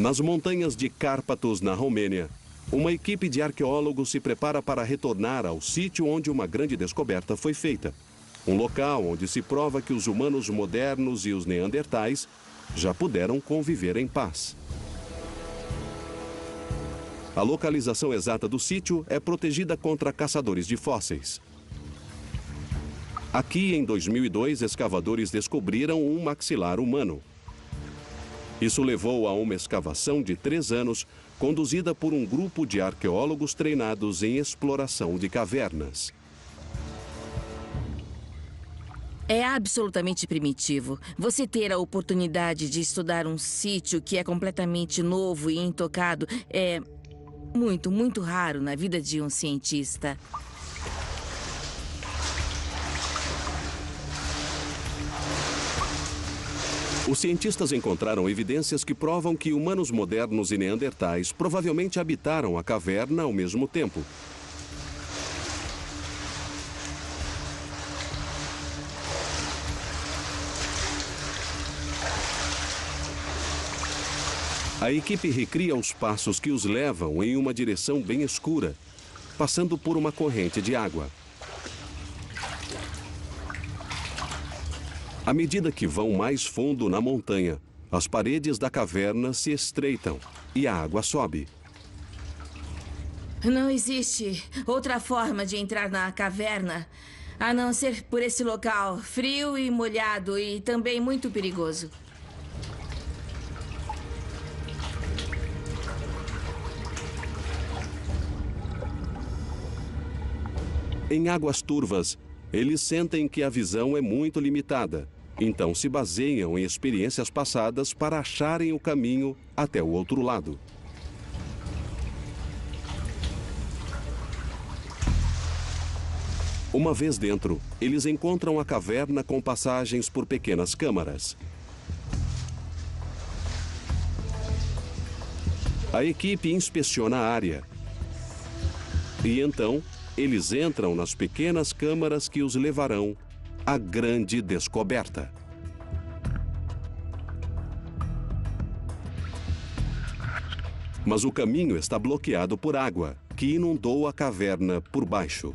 Nas montanhas de Cárpatos, na Romênia, uma equipe de arqueólogos se prepara para retornar ao sítio onde uma grande descoberta foi feita. Um local onde se prova que os humanos modernos e os neandertais já puderam conviver em paz. A localização exata do sítio é protegida contra caçadores de fósseis. Aqui, em 2002, escavadores descobriram um maxilar humano. Isso levou a uma escavação de 3 anos, conduzida por um grupo de arqueólogos treinados em exploração de cavernas. É absolutamente primitivo. Você ter a oportunidade de estudar um sítio que é completamente novo e intocado é muito, muito raro na vida de um cientista. Os cientistas encontraram evidências que provam que humanos modernos e neandertais provavelmente habitaram a caverna ao mesmo tempo. A equipe recria os passos que os levam em uma direção bem escura, passando por uma corrente de água. À medida que vão mais fundo na montanha, as paredes da caverna se estreitam e a água sobe. Não existe outra forma de entrar na caverna, a não ser por esse local frio e molhado e também muito perigoso. Em águas turvas, eles sentem que a visão é muito limitada, então se baseiam em experiências passadas para acharem o caminho até o outro lado. Uma vez dentro, eles encontram a caverna com passagens por pequenas câmaras. A equipe inspeciona a área. E então, eles entram nas pequenas câmaras que os levarão à grande descoberta. Mas o caminho está bloqueado por água, que inundou a caverna por baixo.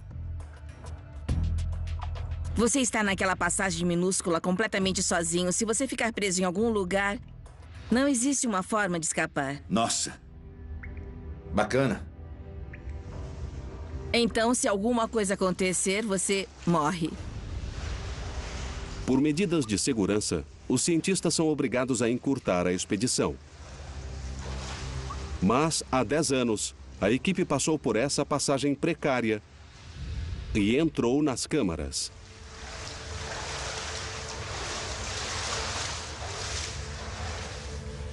Você está naquela passagem minúscula completamente sozinho. Se você ficar preso em algum lugar, não existe uma forma de escapar. Nossa! Bacana. Então, se alguma coisa acontecer, você morre. Por medidas de segurança, os cientistas são obrigados a encurtar a expedição. Mas, há 10 anos, a equipe passou por essa passagem precária e entrou nas câmaras.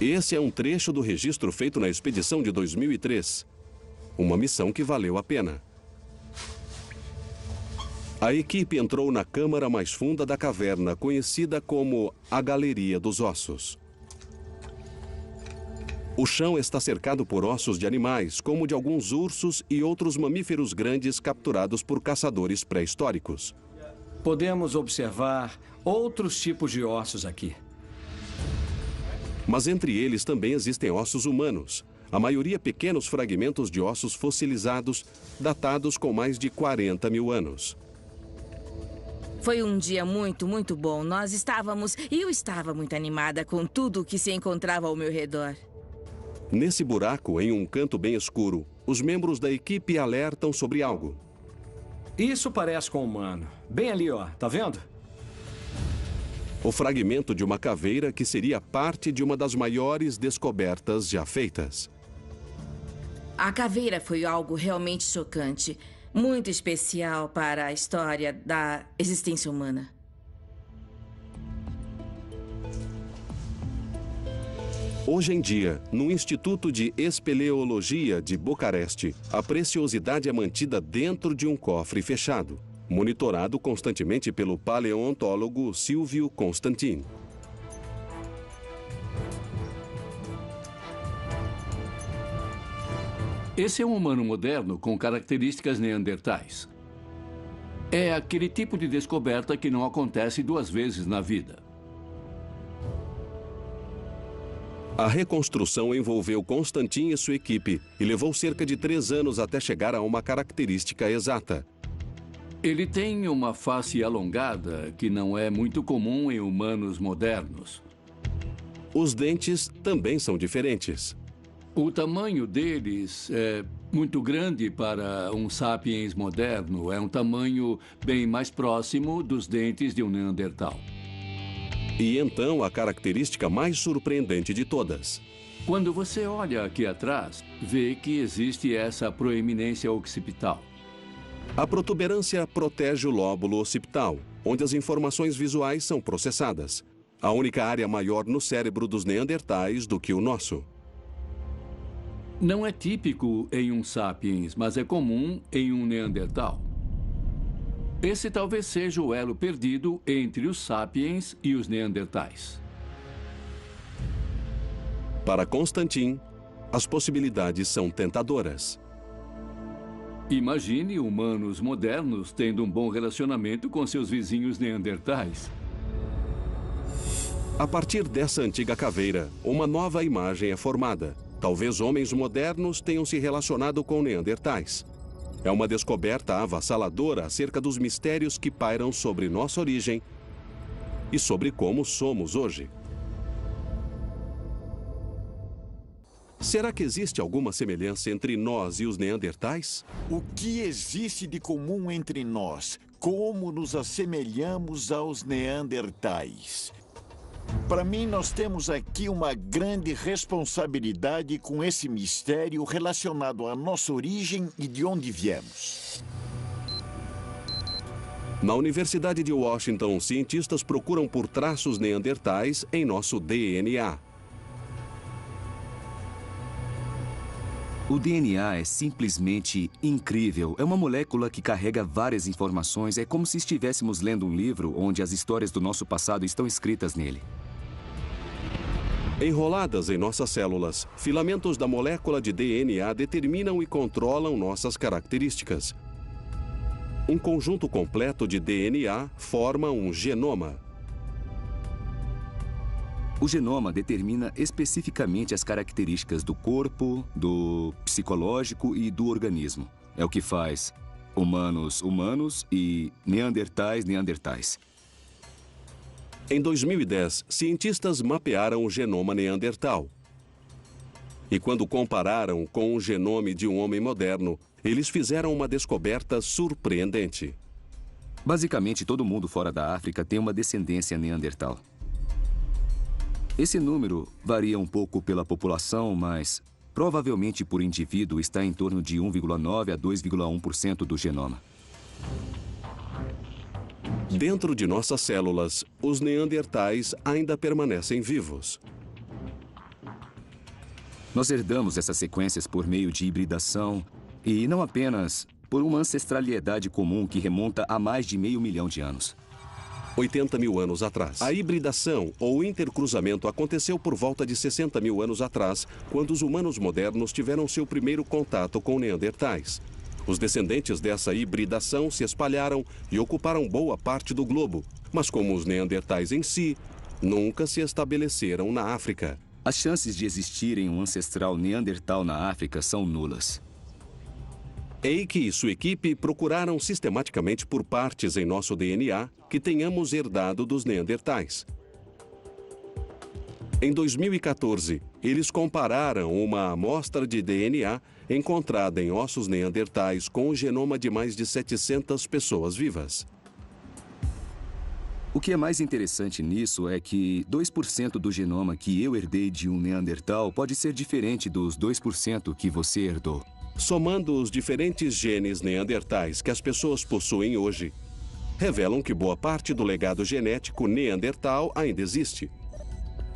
Esse é um trecho do registro feito na expedição de 2003. Uma missão que valeu a pena. A equipe entrou na câmara mais funda da caverna, conhecida como a Galeria dos Ossos. O chão está cercado por ossos de animais, como de alguns ursos e outros mamíferos grandes capturados por caçadores pré-históricos. Podemos observar outros tipos de ossos aqui. Mas entre eles também existem ossos humanos, a maioria pequenos fragmentos de ossos fossilizados, datados com mais de 40 mil anos. Foi um dia muito, muito bom. Eu estava muito animada com tudo o que se encontrava ao meu redor. Nesse buraco, em um canto bem escuro, os membros da equipe alertam sobre algo. Isso parece com um humano. Bem ali, ó. Tá vendo? O fragmento de uma caveira que seria parte de uma das maiores descobertas já feitas. A caveira foi algo realmente chocante. Muito especial para a história da existência humana. Hoje em dia, no Instituto de Espeleologia de Bucareste, a preciosidade é mantida dentro de um cofre fechado, monitorado constantemente pelo paleontólogo Silvio Constantin. Esse é um humano moderno com características neandertais. É aquele tipo de descoberta que não acontece 2 vezes na vida. A reconstrução envolveu Constantin e sua equipe e levou cerca de 3 anos até chegar a uma característica exata. Ele tem uma face alongada que não é muito comum em humanos modernos. Os dentes também são diferentes. O tamanho deles é muito grande para um sapiens moderno. É um tamanho bem mais próximo dos dentes de um Neandertal. E então a característica mais surpreendente de todas. Quando você olha aqui atrás, vê que existe essa proeminência occipital. A protuberância protege o lóbulo occipital, onde as informações visuais são processadas. A única área maior no cérebro dos neandertais do que o nosso. Não é típico em um sapiens, mas é comum em um neandertal. Esse talvez seja o elo perdido entre os sapiens e os neandertais. Para Constantin, as possibilidades são tentadoras. Imagine humanos modernos tendo um bom relacionamento com seus vizinhos neandertais. A partir dessa antiga caveira, uma nova imagem é formada. Talvez homens modernos tenham se relacionado com neandertais. É uma descoberta avassaladora acerca dos mistérios que pairam sobre nossa origem e sobre como somos hoje. Será que existe alguma semelhança entre nós e os neandertais? O que existe de comum entre nós? Como nos assemelhamos aos neandertais? Para mim, nós temos aqui uma grande responsabilidade com esse mistério relacionado à nossa origem e de onde viemos. Na Universidade de Washington, cientistas procuram por traços neandertais em nosso DNA. O DNA é simplesmente incrível. É uma molécula que carrega várias informações. É como se estivéssemos lendo um livro onde as histórias do nosso passado estão escritas nele. Enroladas em nossas células, filamentos da molécula de DNA determinam e controlam nossas características. Um conjunto completo de DNA forma um genoma. O genoma determina especificamente as características do corpo, do psicológico e do organismo. É o que faz humanos, humanos e neandertais, neandertais. Em 2010, cientistas mapearam o genoma neandertal. E quando compararam com o genoma de um homem moderno, eles fizeram uma descoberta surpreendente. Basicamente, todo mundo fora da África tem uma descendência neandertal. Esse número varia um pouco pela população, mas provavelmente por indivíduo está em torno de 1,9 a 2,1% do genoma. Dentro de nossas células, os neandertais ainda permanecem vivos. Nós herdamos essas sequências por meio de hibridação e não apenas por uma ancestralidade comum que remonta a mais de 500 mil de anos. 80 mil anos atrás. A hibridação ou intercruzamento aconteceu por volta de 60 mil anos atrás, quando os humanos modernos tiveram seu primeiro contato com neandertais. Os descendentes dessa hibridação se espalharam e ocuparam boa parte do globo, mas como os neandertais em si, nunca se estabeleceram na África. As chances de existirem um ancestral neandertal na África são nulas. Eike e sua equipe procuraram sistematicamente por partes em nosso DNA que tenhamos herdado dos neandertais. Em 2014, eles compararam uma amostra de DNA encontrada em ossos neandertais com o genoma de mais de 700 pessoas vivas. O que é mais interessante nisso é que 2% do genoma que eu herdei de um neandertal pode ser diferente dos 2% que você herdou. Somando os diferentes genes neandertais que as pessoas possuem hoje, revelam que boa parte do legado genético neandertal ainda existe.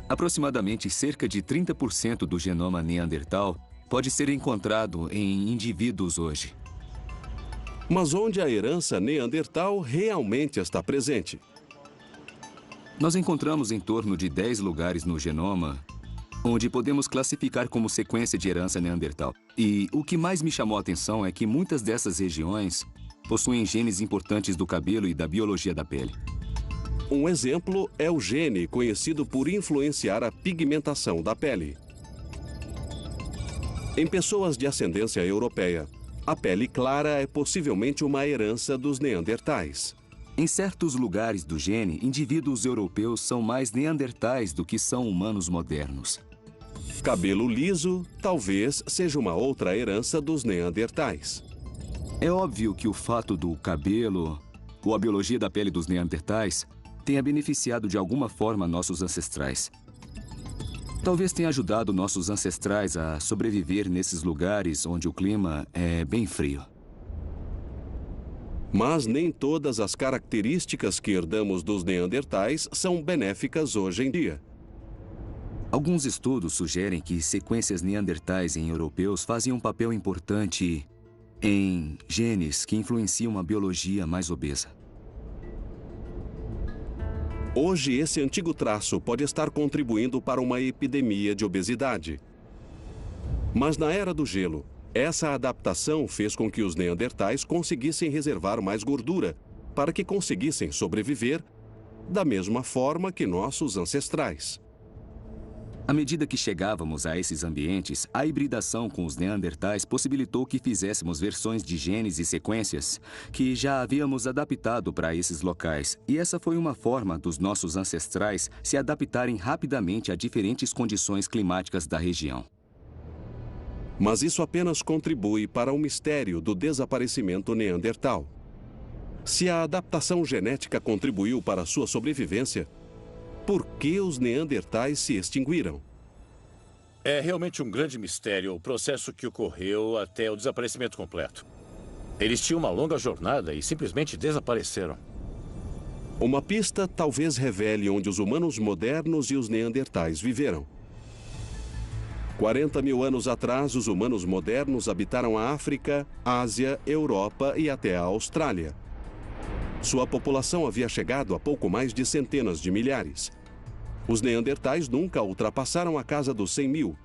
Aproximadamente cerca de 30% do genoma neandertal pode ser encontrado em indivíduos hoje. Mas onde a herança neandertal realmente está presente? Nós encontramos em torno de 10 lugares no genoma onde podemos classificar como sequência de herança neandertal. E o que mais me chamou a atenção é que muitas dessas regiões possuem genes importantes do cabelo e da biologia da pele. Um exemplo é o gene conhecido por influenciar a pigmentação da pele. Em pessoas de ascendência europeia, a pele clara é possivelmente uma herança dos neandertais. Em certos lugares do gene, indivíduos europeus são mais neandertais do que são humanos modernos. Cabelo liso talvez seja uma outra herança dos neandertais. É óbvio que o fato do cabelo ou a biologia da pele dos neandertais tenha beneficiado de alguma forma nossos ancestrais. Talvez tenha ajudado nossos ancestrais a sobreviver nesses lugares onde o clima é bem frio. Mas nem todas as características que herdamos dos neandertais são benéficas hoje em dia. Alguns estudos sugerem que sequências neandertais em europeus fazem um papel importante em genes que influenciam a biologia mais obesa. Hoje, esse antigo traço pode estar contribuindo para uma epidemia de obesidade. Mas na Era do Gelo, essa adaptação fez com que os neandertais conseguissem reservar mais gordura para que conseguissem sobreviver da mesma forma que nossos ancestrais. À medida que chegávamos a esses ambientes, a hibridação com os neandertais possibilitou que fizéssemos versões de genes e sequências que já havíamos adaptado para esses locais. E essa foi uma forma dos nossos ancestrais se adaptarem rapidamente a diferentes condições climáticas da região. Mas isso apenas contribui para o mistério do desaparecimento neandertal. Se a adaptação genética contribuiu para a sua sobrevivência, por que os neandertais se extinguiram? É realmente um grande mistério o processo que ocorreu até o desaparecimento completo. Eles tinham uma longa jornada e simplesmente desapareceram. Uma pista talvez revele onde os humanos modernos e os neandertais viveram. 40 mil anos atrás, os humanos modernos habitaram a África, Ásia, Europa e até a Austrália. Sua população havia chegado a pouco mais de centenas de milhares. Os neandertais nunca ultrapassaram a casa dos 100 mil.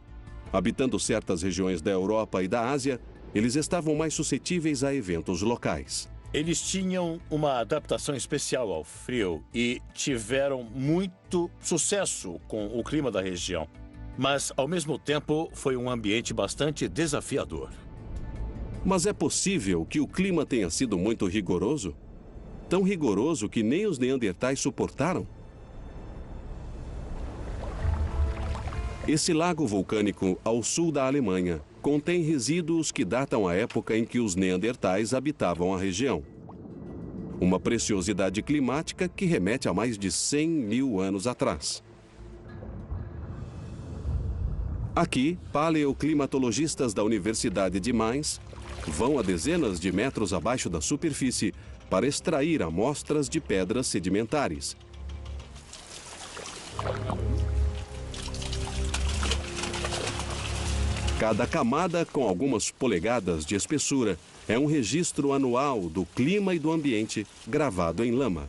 Habitando certas regiões da Europa e da Ásia, eles estavam mais suscetíveis a eventos locais. Eles tinham uma adaptação especial ao frio e tiveram muito sucesso com o clima da região. Mas, ao mesmo tempo, foi um ambiente bastante desafiador. Mas é possível que o clima tenha sido muito rigoroso? Tão rigoroso que nem os neandertais suportaram? Esse lago vulcânico ao sul da Alemanha contém resíduos que datam a época em que os neandertais habitavam a região. Uma preciosidade climática que remete a mais de 100 mil anos atrás. Aqui, paleoclimatologistas da Universidade de Mainz vão a dezenas de metros abaixo da superfície para extrair amostras de pedras sedimentares. Cada camada, com algumas polegadas de espessura, é um registro anual do clima e do ambiente gravado em lama.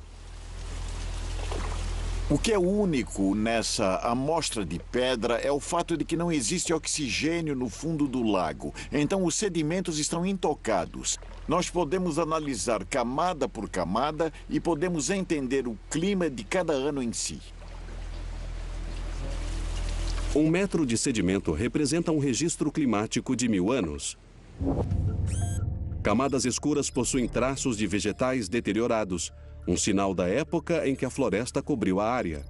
O que é único nessa amostra de pedra é o fato de que não existe oxigênio no fundo do lago. Então, os sedimentos estão intocados. Nós podemos analisar camada por camada e podemos entender o clima de cada ano em si. 1 metro de sedimento representa um registro climático de 1000 anos. Camadas escuras possuem traços de vegetais deteriorados, um sinal da época em que a floresta cobriu a área.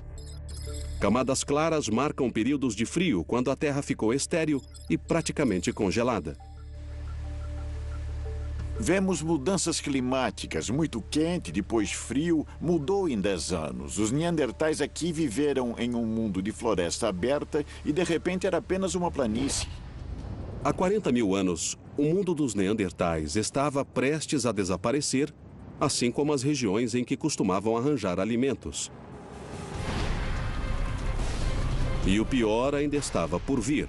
Camadas claras marcam períodos de frio, quando a terra ficou estéril e praticamente congelada. Vemos mudanças climáticas, muito quente, depois frio, mudou em 10 anos. Os neandertais aqui viveram em um mundo de floresta aberta e de repente era apenas uma planície. Há 40 mil anos, o mundo dos neandertais estava prestes a desaparecer, assim como as regiões em que costumavam arranjar alimentos. E o pior ainda estava por vir.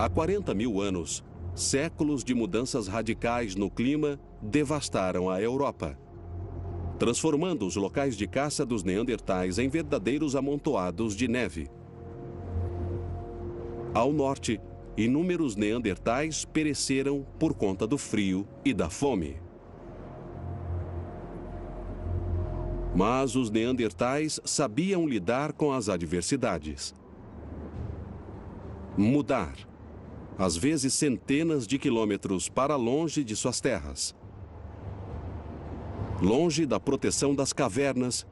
Há 40 mil anos, séculos de mudanças radicais no clima devastaram a Europa, transformando os locais de caça dos neandertais em verdadeiros amontoados de neve. Ao norte, inúmeros neandertais pereceram por conta do frio e da fome. Mas os neandertais sabiam lidar com as adversidades. Mudar. Às vezes centenas de quilômetros para longe de suas terras. Longe da proteção das cavernas,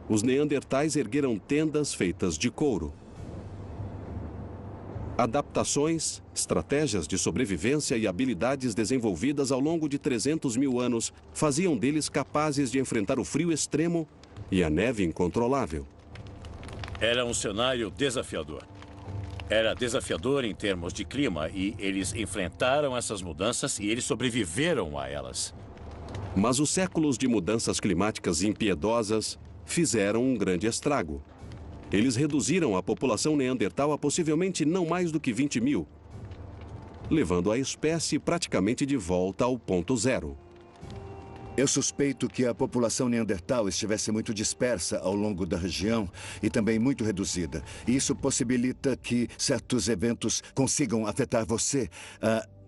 os neandertais ergueram tendas feitas de couro. Adaptações, estratégias de sobrevivência e habilidades desenvolvidas ao longo de 300 mil anos faziam deles capazes de enfrentar o frio extremo e a neve incontrolável. Era um cenário desafiador. Era desafiador em termos de clima e eles enfrentaram essas mudanças e eles sobreviveram a elas. Mas os séculos de mudanças climáticas impiedosas fizeram um grande estrago. Eles reduziram a população neandertal a possivelmente não mais do que 20 mil, levando a espécie praticamente de volta ao ponto zero. Eu suspeito que a população neandertal estivesse muito dispersa ao longo da região e também muito reduzida. Isso possibilita que certos eventos consigam afetar você.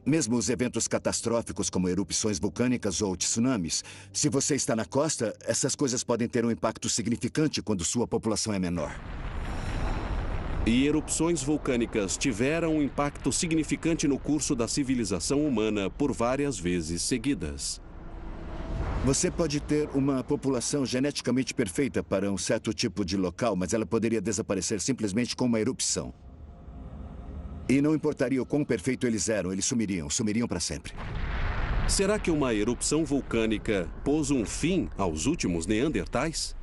Mesmo os eventos catastróficos como erupções vulcânicas ou tsunamis. Se você está na costa, essas coisas podem ter um impacto significante quando sua população é menor. E erupções vulcânicas tiveram um impacto significante no curso da civilização humana por várias vezes seguidas. Você pode ter uma população geneticamente perfeita para um certo tipo de local, mas ela poderia desaparecer simplesmente com uma erupção. E não importaria o quão perfeito eles eram, eles sumiriam para sempre. Será que uma erupção vulcânica pôs um fim aos últimos neandertais?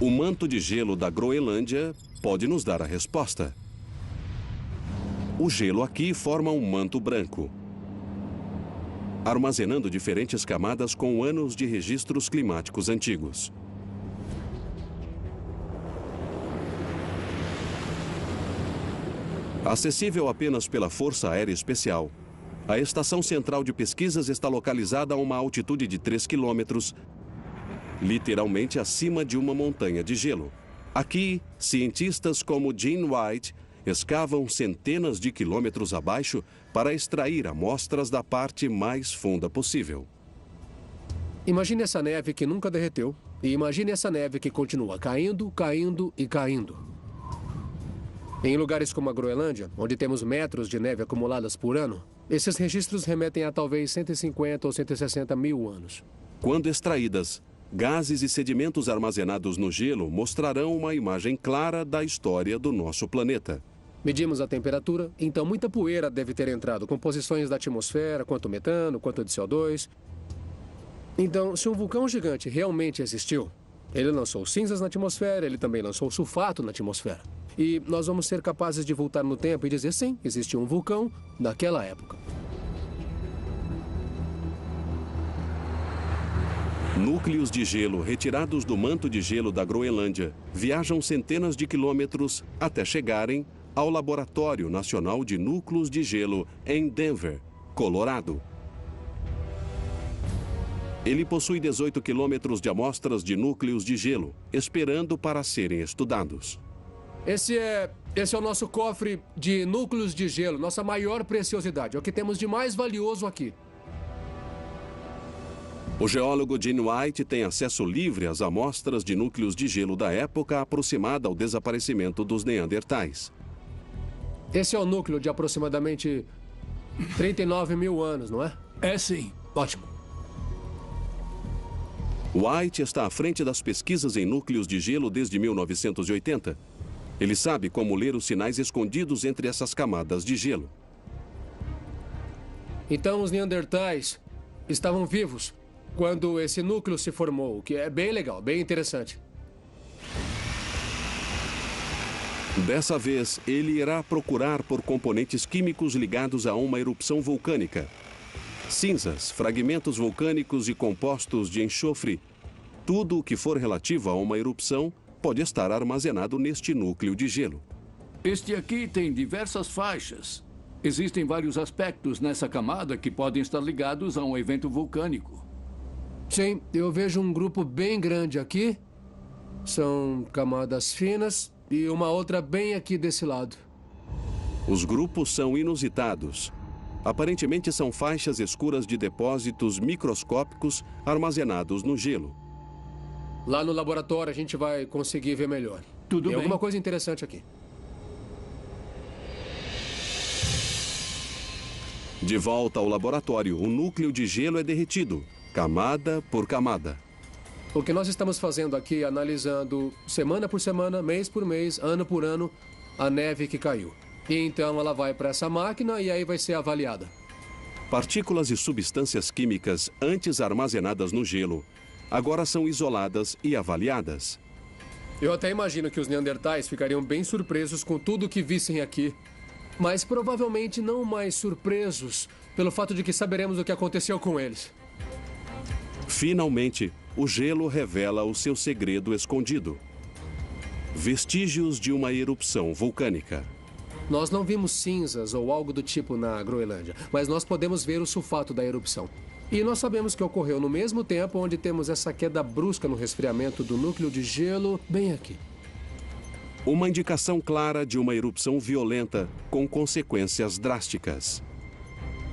O manto de gelo da Groenlândia pode nos dar a resposta. O gelo aqui forma um manto branco, armazenando diferentes camadas com anos de registros climáticos antigos. Acessível apenas pela Força Aérea Especial, a Estação Central de Pesquisas está localizada a uma altitude de 3 quilômetros, literalmente acima de uma montanha de gelo. Aqui, cientistas como Gene White escavam centenas de quilômetros abaixo para extrair amostras da parte mais funda possível. Imagine essa neve que nunca derreteu e imagine essa neve que continua caindo, caindo e caindo. Em lugares como a Groenlândia, onde temos metros de neve acumuladas por ano, esses registros remetem a talvez 150 ou 160 mil anos. Quando extraídas, gases e sedimentos armazenados no gelo mostrarão uma imagem clara da história do nosso planeta. Medimos a temperatura, então muita poeira deve ter entrado, composições da atmosfera, quanto metano, quanto de CO2. Então, se um vulcão gigante realmente existiu, ele lançou cinzas na atmosfera, ele também lançou sulfato na atmosfera. E nós vamos ser capazes de voltar no tempo e dizer, sim, existiu um vulcão naquela época. Núcleos de gelo retirados do manto de gelo da Groenlândia viajam centenas de quilômetros até chegarem ao Laboratório Nacional de Núcleos de Gelo em Denver, Colorado. Ele possui 18 quilômetros de amostras de núcleos de gelo, esperando para serem estudados. Esse é o nosso cofre de núcleos de gelo, nossa maior preciosidade. É o que temos de mais valioso aqui. O geólogo Gene White tem acesso livre às amostras de núcleos de gelo da época aproximada ao desaparecimento dos neandertais. Esse é o núcleo de aproximadamente 39 mil anos, não é? É sim. Ótimo. White está à frente das pesquisas em núcleos de gelo desde 1980. Ele sabe como ler os sinais escondidos entre essas camadas de gelo. Então, os neandertais estavam vivos quando esse núcleo se formou, o que é bem legal, bem interessante. Dessa vez, ele irá procurar por componentes químicos ligados a uma erupção vulcânica. Cinzas, fragmentos vulcânicos e compostos de enxofre. Tudo o que for relativo a uma erupção pode estar armazenado neste núcleo de gelo. Este aqui tem diversas faixas. Existem vários aspectos nessa camada que podem estar ligados a um evento vulcânico. Sim, eu vejo um grupo bem grande aqui. São camadas finas e uma outra bem aqui desse lado. Os grupos são inusitados. Aparentemente são faixas escuras de depósitos microscópicos armazenados no gelo. Lá no laboratório a gente vai conseguir ver melhor. Tudo Tem bem. alguma coisa interessante aqui. De volta ao laboratório, o núcleo de gelo é derretido, camada por camada. O que nós estamos fazendo aqui é analisando semana por semana, mês por mês, ano por ano, a neve que caiu. E então ela vai para essa máquina e aí vai ser avaliada. Partículas e substâncias químicas antes armazenadas no gelo agora são isoladas e avaliadas. Eu até imagino que os neandertais ficariam bem surpresos com tudo que vissem aqui. Mas provavelmente não mais surpresos pelo fato de que saberemos o que aconteceu com eles. Finalmente, o gelo revela o seu segredo escondido. Vestígios de uma erupção vulcânica. Nós não vimos cinzas ou algo do tipo na Groenlândia, mas nós podemos ver o sulfato da erupção. E nós sabemos que ocorreu no mesmo tempo onde temos essa queda brusca no resfriamento do núcleo de gelo bem aqui. Uma indicação clara de uma erupção violenta com consequências drásticas.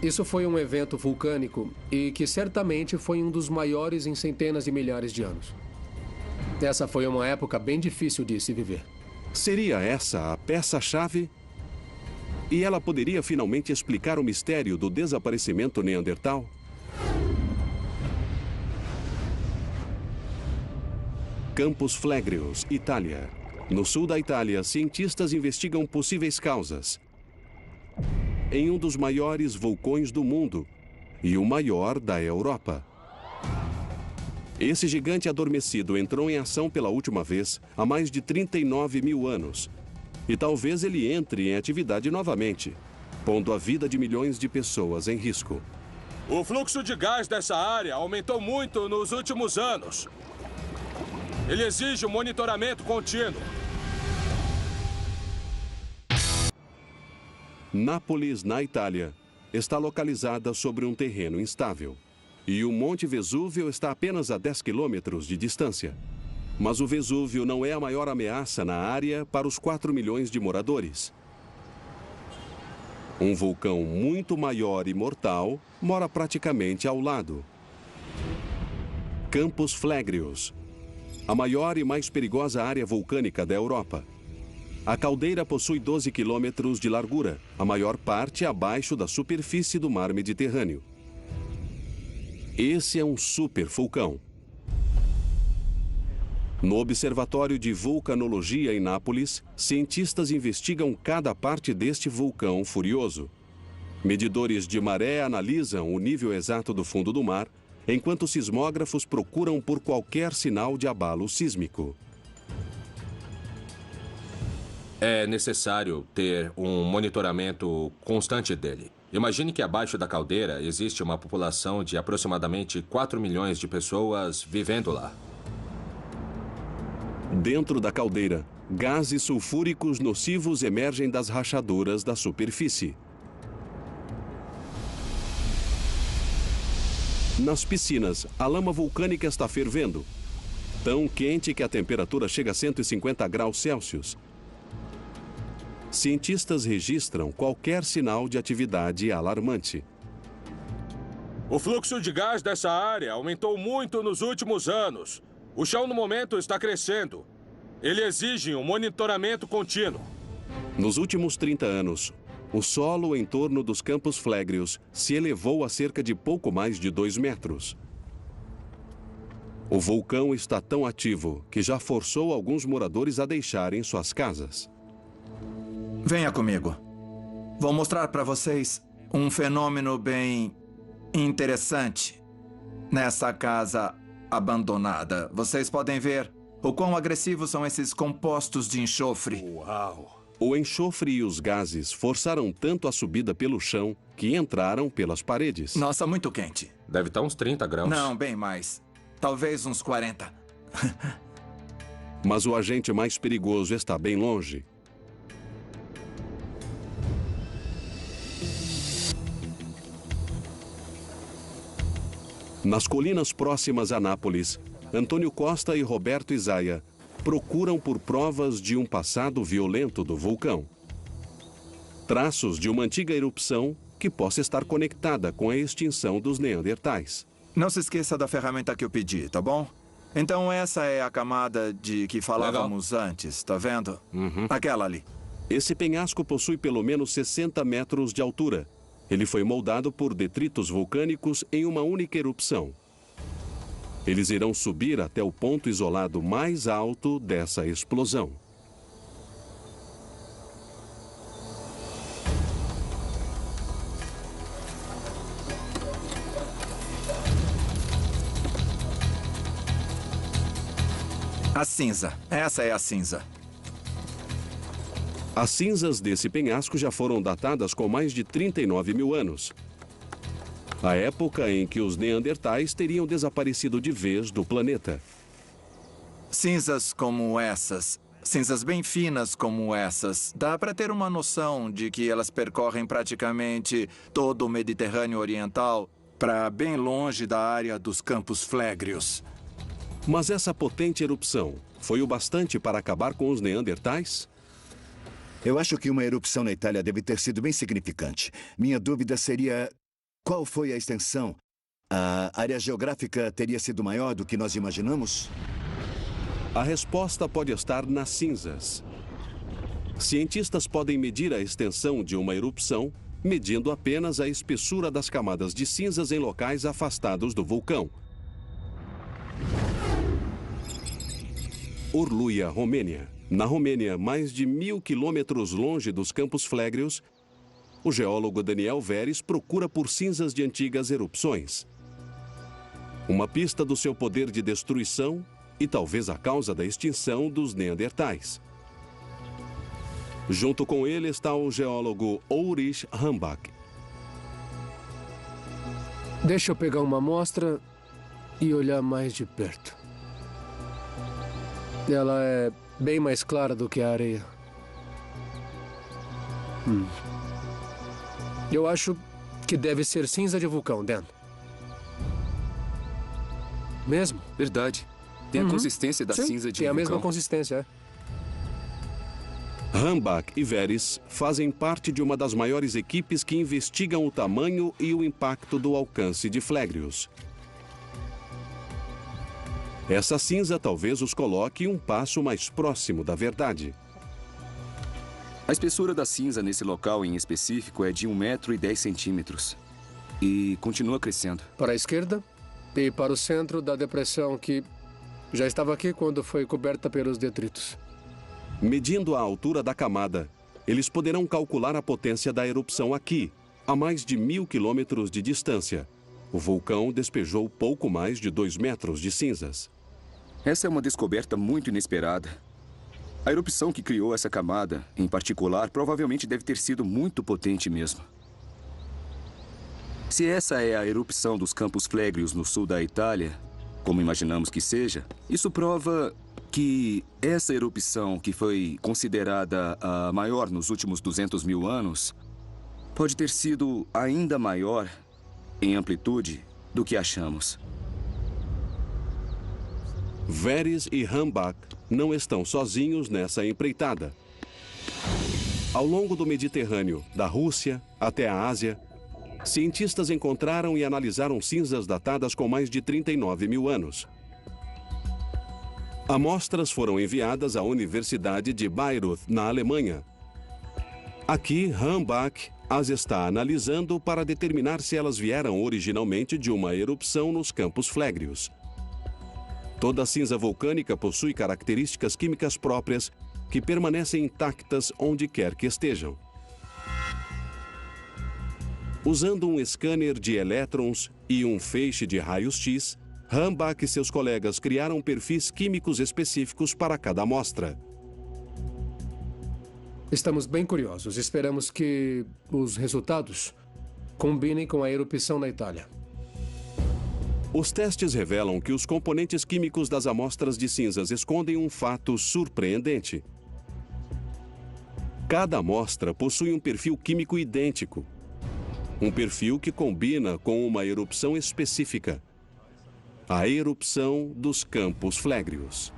Isso foi um evento vulcânico e que certamente foi um dos maiores em centenas de milhares de anos. Essa foi uma época bem difícil de se viver. Seria essa a peça-chave? E ela poderia finalmente explicar o mistério do desaparecimento neandertal? Campos Flegreus, Itália. No sul da Itália, cientistas investigam possíveis causas. Em um dos maiores vulcões do mundo e o maior da Europa. Esse gigante adormecido entrou em ação pela última vez há mais de 39 mil anos. E talvez ele entre em atividade novamente, pondo a vida de milhões de pessoas em risco. O fluxo de gás dessa área aumentou muito nos últimos anos. Ele exige um monitoramento contínuo. Nápoles, na Itália, está localizada sobre um terreno instável. E o Monte Vesúvio está apenas a 10 quilômetros de distância. Mas o Vesúvio não é a maior ameaça na área para os 4 milhões de moradores. Um vulcão muito maior e mortal mora praticamente ao lado. Campos Flegreus, a maior e mais perigosa área vulcânica da Europa. A caldeira possui 12 quilômetros de largura, a maior parte abaixo da superfície do mar Mediterrâneo. Esse é um supervulcão. No Observatório de Vulcanologia em Nápoles, cientistas investigam cada parte deste vulcão furioso. Medidores de maré analisam o nível exato do fundo do mar, enquanto sismógrafos procuram por qualquer sinal de abalo sísmico. É necessário ter um monitoramento constante dele. Imagine que abaixo da caldeira existe uma população de aproximadamente 4 milhões de pessoas vivendo lá. Dentro da caldeira, gases sulfúricos nocivos emergem das rachaduras da superfície. Nas piscinas, a lama vulcânica está fervendo. Tão quente que a temperatura chega a 150 graus Celsius. Cientistas registram qualquer sinal de atividade alarmante. O fluxo de gás dessa área aumentou muito nos últimos anos. O chão, no momento, está crescendo. Ele exige um monitoramento contínuo. Nos últimos 30 anos, o solo em torno dos Campos Flegreus se elevou a cerca de pouco mais de 2 metros. O vulcão está tão ativo que já forçou alguns moradores a deixarem suas casas. Venha comigo. Vou mostrar para vocês um fenômeno bem interessante nessa casa abandonada. Vocês podem ver o quão agressivos são esses compostos de enxofre. Uau! O enxofre e os gases forçaram tanto a subida pelo chão que entraram pelas paredes. Nossa, muito quente. Deve estar uns 30 graus. Não, bem mais. Talvez uns 40. Mas o agente mais perigoso está bem longe. Nas colinas próximas a Nápoles, Antônio Costa e Roberto Isaia procuram por provas de um passado violento do vulcão. Traços de uma antiga erupção que possa estar conectada com a extinção dos neandertais. Não se esqueça da ferramenta que eu pedi, tá bom? Então essa é a camada de que falávamos antes, tá vendo? Aquela ali. Esse penhasco possui pelo menos 60 metros de altura. Ele foi moldado por detritos vulcânicos em uma única erupção. Eles irão subir até o ponto isolado mais alto dessa explosão. A cinza. Essa é a cinza. As cinzas desse penhasco já foram datadas com mais de 39 mil anos. A época em que os neandertais teriam desaparecido de vez do planeta. Cinzas como essas, cinzas bem finas como essas, dá para ter uma noção de que elas percorrem praticamente todo o Mediterrâneo Oriental para bem longe da área dos Campos Flegrios. Mas essa potente erupção foi o bastante para acabar com os neandertais? Eu acho que uma erupção na Itália deve ter sido bem significante. Minha dúvida seria: qual foi a extensão? A área geográfica teria sido maior do que nós imaginamos? A resposta pode estar nas cinzas. Cientistas podem medir a extensão de uma erupção medindo apenas a espessura das camadas de cinzas em locais afastados do vulcão. Orluia, Romênia. Na Romênia, mais de 1000 quilômetros longe dos Campos Flegrios, o geólogo Daniel Veres procura por cinzas de antigas erupções. Uma pista do seu poder de destruição e talvez a causa da extinção dos neandertais. Junto com ele está o geólogo Ulrich Hambach. Deixa eu pegar uma amostra e olhar mais de perto. Ela é bem mais clara do que a areia. Eu acho que deve ser cinza de vulcão, Dan. Mesmo? Verdade. Tem a consistência da cinza de tem vulcão. A mesma consistência, é. Hambach e Veres fazem parte de uma das maiores equipes que investigam o tamanho e o impacto do alcance de Flegrios. Essa cinza talvez os coloque um passo mais próximo da verdade. A espessura da cinza nesse local em específico é de 1,10 m. E continua crescendo. Para a esquerda e para o centro da depressão que já estava aqui quando foi coberta pelos detritos. Medindo a altura da camada, eles poderão calcular a potência da erupção aqui, a mais de 1000 quilômetros de distância. O vulcão despejou pouco mais de 2 metros de cinzas. Essa é uma descoberta muito inesperada. A erupção que criou essa camada, em particular, provavelmente deve ter sido muito potente mesmo. Se essa é a erupção dos Campos Flegrios no sul da Itália, como imaginamos que seja, isso prova que essa erupção, que foi considerada a maior nos últimos 200 mil anos, pode ter sido ainda maior em amplitude do que achamos. Veres e Hambach não estão sozinhos nessa empreitada. Ao longo do Mediterrâneo, da Rússia até a Ásia, cientistas encontraram e analisaram cinzas datadas com mais de 39 mil anos. Amostras foram enviadas à Universidade de Bayreuth, na Alemanha. Aqui, Hambach as está analisando para determinar se elas vieram originalmente de uma erupção nos Campos Flegrios. Toda cinza vulcânica possui características químicas próprias que permanecem intactas onde quer que estejam. Usando um scanner de elétrons e um feixe de raios-x, Hambach e seus colegas criaram perfis químicos específicos para cada amostra. Estamos bem curiosos. Esperamos que os resultados combinem com a erupção na Itália. Os testes revelam que os componentes químicos das amostras de cinzas escondem um fato surpreendente. Cada amostra possui um perfil químico idêntico. Um perfil que combina com uma erupção específica. A erupção dos Campos Flegrios.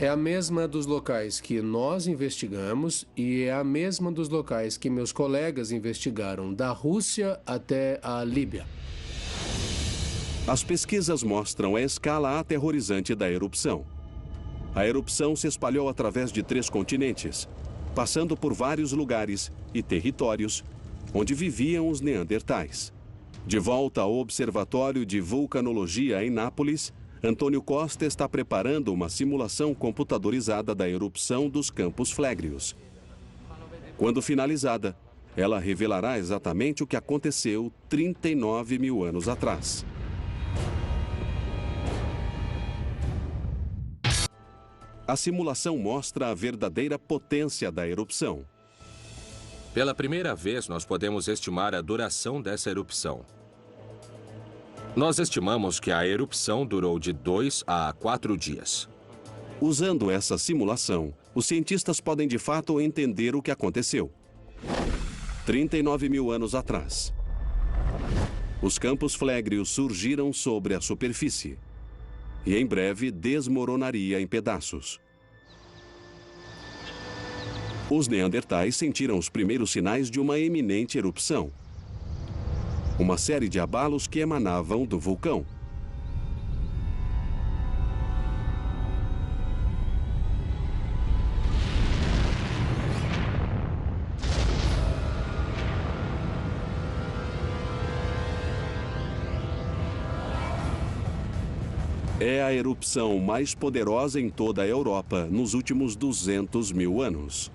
É a mesma dos locais que nós investigamos e é a mesma dos locais que meus colegas investigaram, da Rússia até a Líbia. As pesquisas mostram a escala aterrorizante da erupção. A erupção se espalhou através de 3 continentes, passando por vários lugares e territórios onde viviam os neandertais. De volta ao Observatório de Vulcanologia em Nápoles, Antônio Costa está preparando uma simulação computadorizada da erupção dos Campos Flegrios. Quando finalizada, ela revelará exatamente o que aconteceu 39 mil anos atrás. A simulação mostra a verdadeira potência da erupção. Pela primeira vez, nós podemos estimar a duração dessa erupção. Nós estimamos que a erupção durou de 2 a 4 dias. Usando essa simulação, os cientistas podem de fato entender o que aconteceu. 39 mil anos atrás. Os Campos Flegrios surgiram sobre a superfície e em breve desmoronaria em pedaços. Os neandertais sentiram os primeiros sinais de uma eminente erupção. Uma série de abalos que emanavam do vulcão. É a erupção mais poderosa em toda a Europa nos últimos 200 mil anos.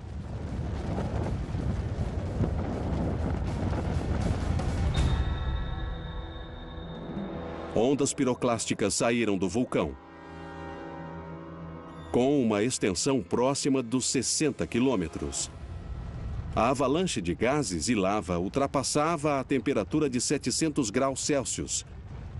Ondas piroclásticas saíram do vulcão, com uma extensão próxima dos 60 quilômetros. A avalanche de gases e lava ultrapassava a temperatura de 700 graus Celsius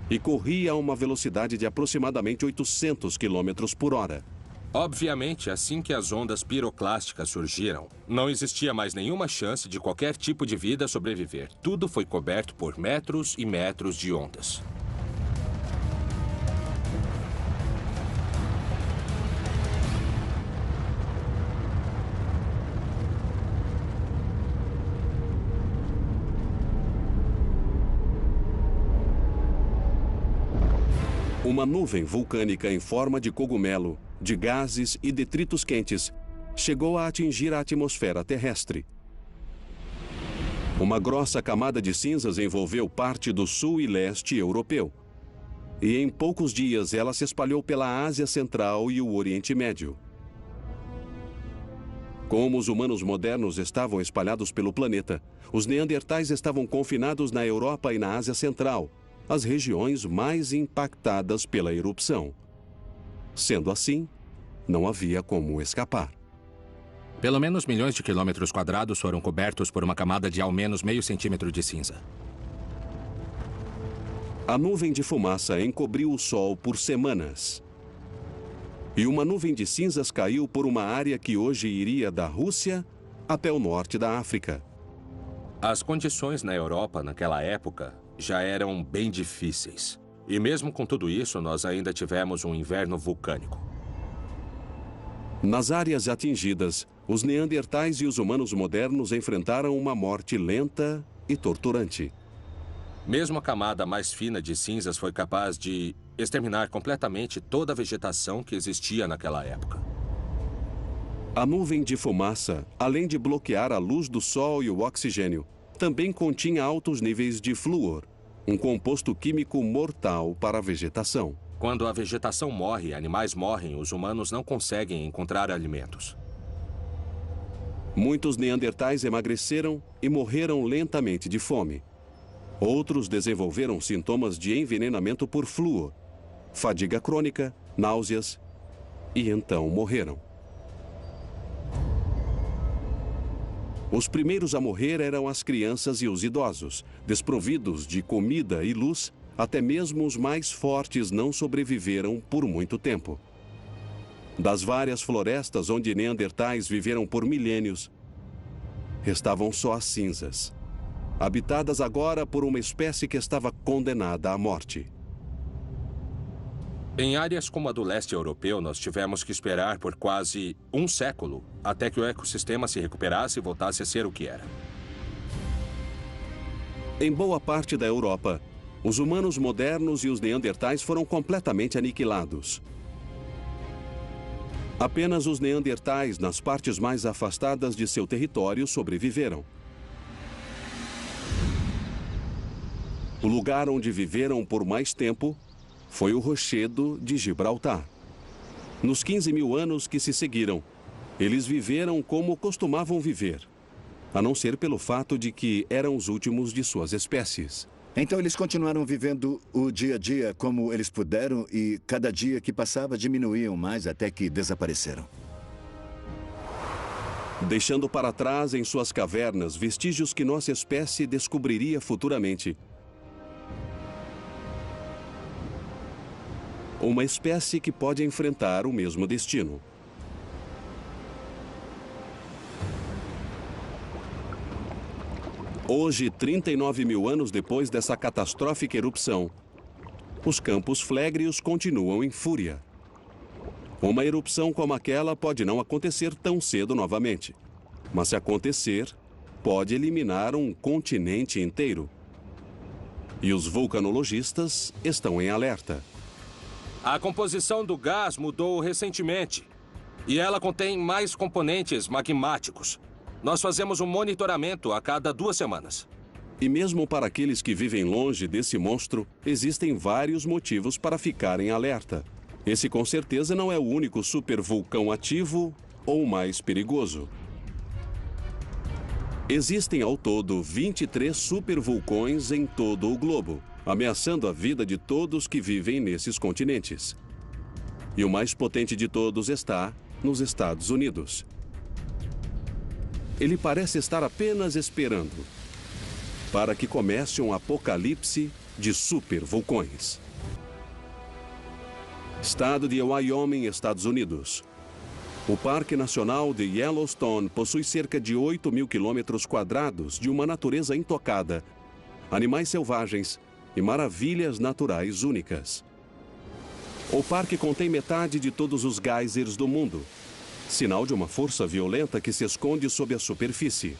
e corria a uma velocidade de aproximadamente 800 quilômetros por hora. Obviamente, assim que as ondas piroclásticas surgiram, não existia mais nenhuma chance de qualquer tipo de vida sobreviver. Tudo foi coberto por metros e metros de ondas. Uma nuvem vulcânica em forma de cogumelo, de gases e detritos quentes, chegou a atingir a atmosfera terrestre. Uma grossa camada de cinzas envolveu parte do sul e leste europeu. E em poucos dias ela se espalhou pela Ásia Central e o Oriente Médio. Como os humanos modernos estavam espalhados pelo planeta, os neandertais estavam confinados na Europa e na Ásia Central, as regiões mais impactadas pela erupção. Sendo assim, não havia como escapar. Pelo menos milhões de quilômetros quadrados foram cobertos por uma camada de ao menos meio centímetro de cinza. A nuvem de fumaça encobriu o Sol por semanas. E uma nuvem de cinzas caiu por uma área que hoje iria da Rússia até o norte da África. As condições na Europa naquela época já eram bem difíceis. E mesmo com tudo isso, nós ainda tivemos um inverno vulcânico. Nas áreas atingidas, os neandertais e os humanos modernos enfrentaram uma morte lenta e torturante. Mesmo a camada mais fina de cinzas foi capaz de exterminar completamente toda a vegetação que existia naquela época. A nuvem de fumaça, além de bloquear a luz do sol e o oxigênio, também continha altos níveis de flúor, um composto químico mortal para a vegetação. Quando a vegetação morre e animais morrem, os humanos não conseguem encontrar alimentos. Muitos neandertais emagreceram e morreram lentamente de fome. Outros desenvolveram sintomas de envenenamento por flúor, fadiga crônica, náuseas e então morreram. Os primeiros a morrer eram as crianças e os idosos, desprovidos de comida e luz, até mesmo os mais fortes não sobreviveram por muito tempo. Das várias florestas onde neandertais viveram por milênios, restavam só as cinzas, habitadas agora por uma espécie que estava condenada à morte. Em áreas como a do leste europeu, nós tivemos que esperar por quase um século até que o ecossistema se recuperasse e voltasse a ser o que era. Em boa parte da Europa, os humanos modernos e os neandertais foram completamente aniquilados. Apenas os neandertais, nas partes mais afastadas de seu território, sobreviveram. O lugar onde viveram por mais tempo foi o Rochedo de Gibraltar. Nos 15 mil anos que se seguiram, eles viveram como costumavam viver, a não ser pelo fato de que eram os últimos de suas espécies. Então eles continuaram vivendo o dia a dia como eles puderam e cada dia que passava diminuíam mais até que desapareceram. Deixando para trás em suas cavernas vestígios que nossa espécie descobriria futuramente. Uma espécie que pode enfrentar o mesmo destino. Hoje, 39 mil anos depois dessa catastrófica erupção, os campos flegreos continuam em fúria. Uma erupção como aquela pode não acontecer tão cedo novamente. Mas se acontecer, pode eliminar um continente inteiro. E os vulcanologistas estão em alerta. A composição do gás mudou recentemente. E ela contém mais componentes magmáticos. Nós fazemos um monitoramento a cada 2 semanas. E mesmo para aqueles que vivem longe desse monstro, existem vários motivos para ficarem alerta. Esse com certeza não é o único supervulcão ativo ou o mais perigoso. Existem ao todo 23 supervulcões em todo o globo, ameaçando a vida de todos que vivem nesses continentes. E o mais potente de todos está nos Estados Unidos. Ele parece estar apenas esperando para que comece um apocalipse de supervulcões. Estado de Wyoming, Estados Unidos. O Parque Nacional de Yellowstone possui cerca de 8 mil quilômetros quadrados de uma natureza intocada, animais selvagens e maravilhas naturais únicas. O parque contém metade de todos os geysers do mundo, sinal de uma força violenta que se esconde sob a superfície.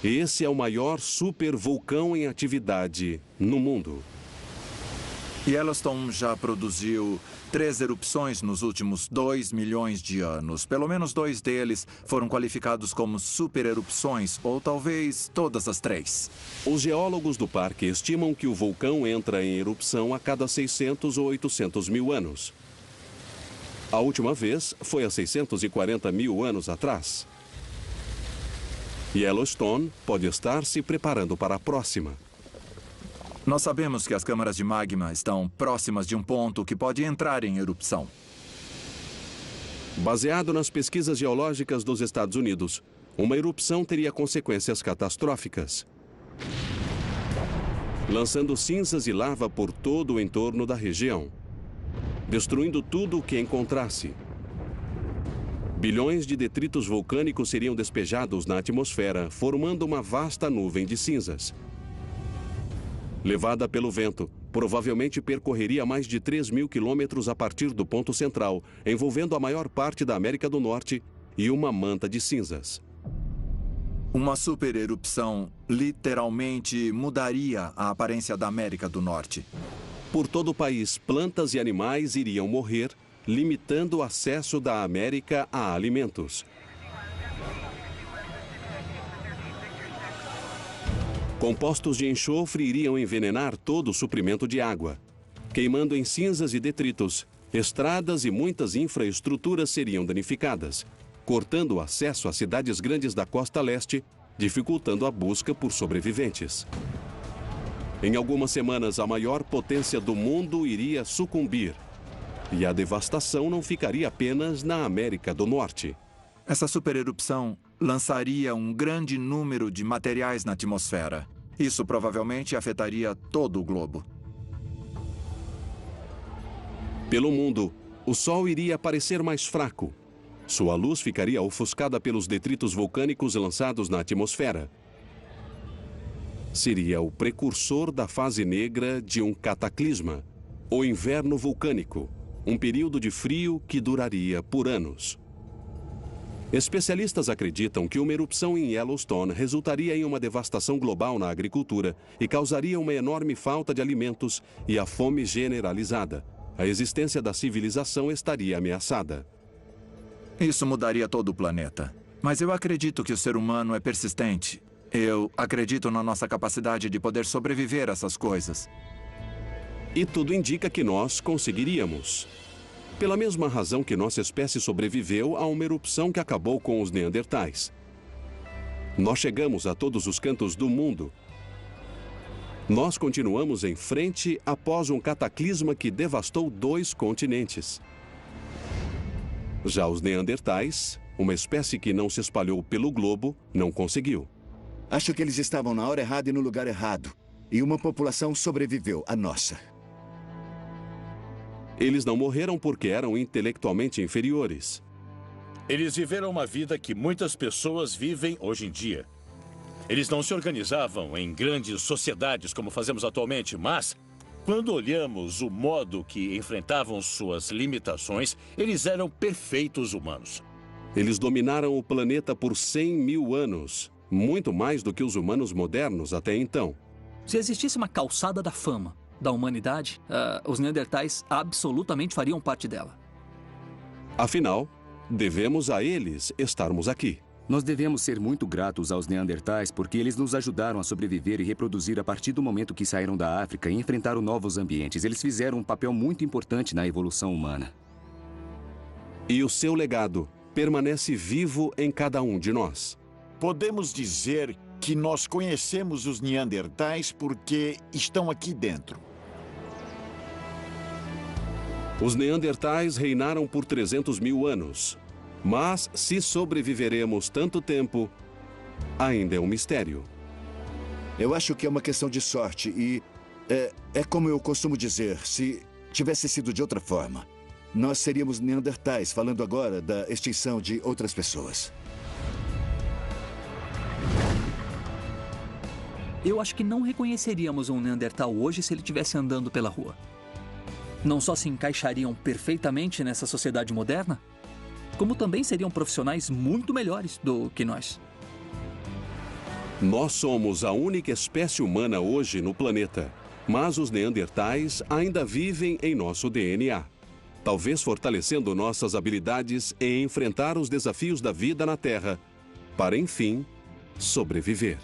Esse é o maior supervulcão em atividade no mundo. Yellowstone já produziu 3 erupções nos últimos 2 milhões de anos. Pelo menos 2 deles foram qualificados como supererupções, ou talvez todas as 3. Os geólogos do parque estimam que o vulcão entra em erupção a cada 600 ou 800 mil anos. A última vez foi há 640 mil anos atrás. Yellowstone pode estar se preparando para a próxima. Nós sabemos que as câmaras de magma estão próximas de um ponto que pode entrar em erupção. Baseado nas pesquisas geológicas dos Estados Unidos, uma erupção teria consequências catastróficas, lançando cinzas e lava por todo o entorno da região, destruindo tudo o que encontrasse. Bilhões de detritos vulcânicos seriam despejados na atmosfera, formando uma vasta nuvem de cinzas. Levada pelo vento, provavelmente percorreria mais de 3 mil quilômetros a partir do ponto central, envolvendo a maior parte da América do Norte e uma manta de cinzas. Uma supererupção literalmente mudaria a aparência da América do Norte. Por todo o país, plantas e animais iriam morrer, limitando o acesso da América a alimentos. Compostos de enxofre iriam envenenar todo o suprimento de água. Queimando em cinzas e detritos, estradas e muitas infraestruturas seriam danificadas, cortando o acesso às cidades grandes da costa leste, dificultando a busca por sobreviventes. Em algumas semanas, a maior potência do mundo iria sucumbir. E a devastação não ficaria apenas na América do Norte. Essa supererupção lançaria um grande número de materiais na atmosfera. Isso provavelmente afetaria todo o globo. Pelo mundo, o Sol iria parecer mais fraco. Sua luz ficaria ofuscada pelos detritos vulcânicos lançados na atmosfera. Seria o precursor da fase negra de um cataclisma, O inverno vulcânico, um período de frio que duraria por anos. Especialistas acreditam que uma erupção em Yellowstone resultaria em uma devastação global na agricultura e causaria uma enorme falta de alimentos e a fome generalizada. A existência da civilização estaria ameaçada. Isso mudaria todo o planeta. Mas eu acredito que o ser humano é persistente. Eu acredito na nossa capacidade de poder sobreviver a essas coisas. E tudo indica que nós conseguiríamos. Pela mesma razão que nossa espécie sobreviveu a uma erupção que acabou com os neandertais. Nós chegamos a todos os cantos do mundo. Nós continuamos em frente após um cataclisma que devastou 2 continentes. Já os neandertais, uma espécie que não se espalhou pelo globo, não conseguiu. Acho que eles estavam na hora errada e no lugar errado. E uma população sobreviveu, a nossa. Eles não morreram porque eram intelectualmente inferiores. Eles viveram uma vida que muitas pessoas vivem hoje em dia. Eles não se organizavam em grandes sociedades como fazemos atualmente, mas quando olhamos o modo que enfrentavam suas limitações, eles eram perfeitos humanos. Eles dominaram o planeta por 100 mil anos, muito mais do que os humanos modernos até então. Se existisse uma calçada da fama da humanidade, os neandertais absolutamente fariam parte dela. Afinal, devemos a eles estarmos aqui. Nós devemos ser muito gratos aos neandertais porque eles nos ajudaram a sobreviver e reproduzir a partir do momento que saíram da África e enfrentaram novos ambientes. Eles fizeram um papel muito importante na evolução humana. E o seu legado permanece vivo em cada um de nós. Podemos dizer que nós conhecemos os neandertais porque estão aqui dentro. Os neandertais reinaram por 300 mil anos. Mas, se sobreviveremos tanto tempo, ainda é um mistério. Eu acho que é uma questão de sorte e... É como eu costumo dizer, se tivesse sido de outra forma, nós seríamos neandertais, falando agora da extinção de outras pessoas. Eu acho que não reconheceríamos um neandertal hoje se ele estivesse andando pela rua. Não só se encaixariam perfeitamente nessa sociedade moderna, como também seriam profissionais muito melhores do que nós. Nós somos a única espécie humana hoje no planeta, mas os neandertais ainda vivem em nosso DNA, talvez fortalecendo nossas habilidades em enfrentar os desafios da vida na Terra, para enfim sobreviver.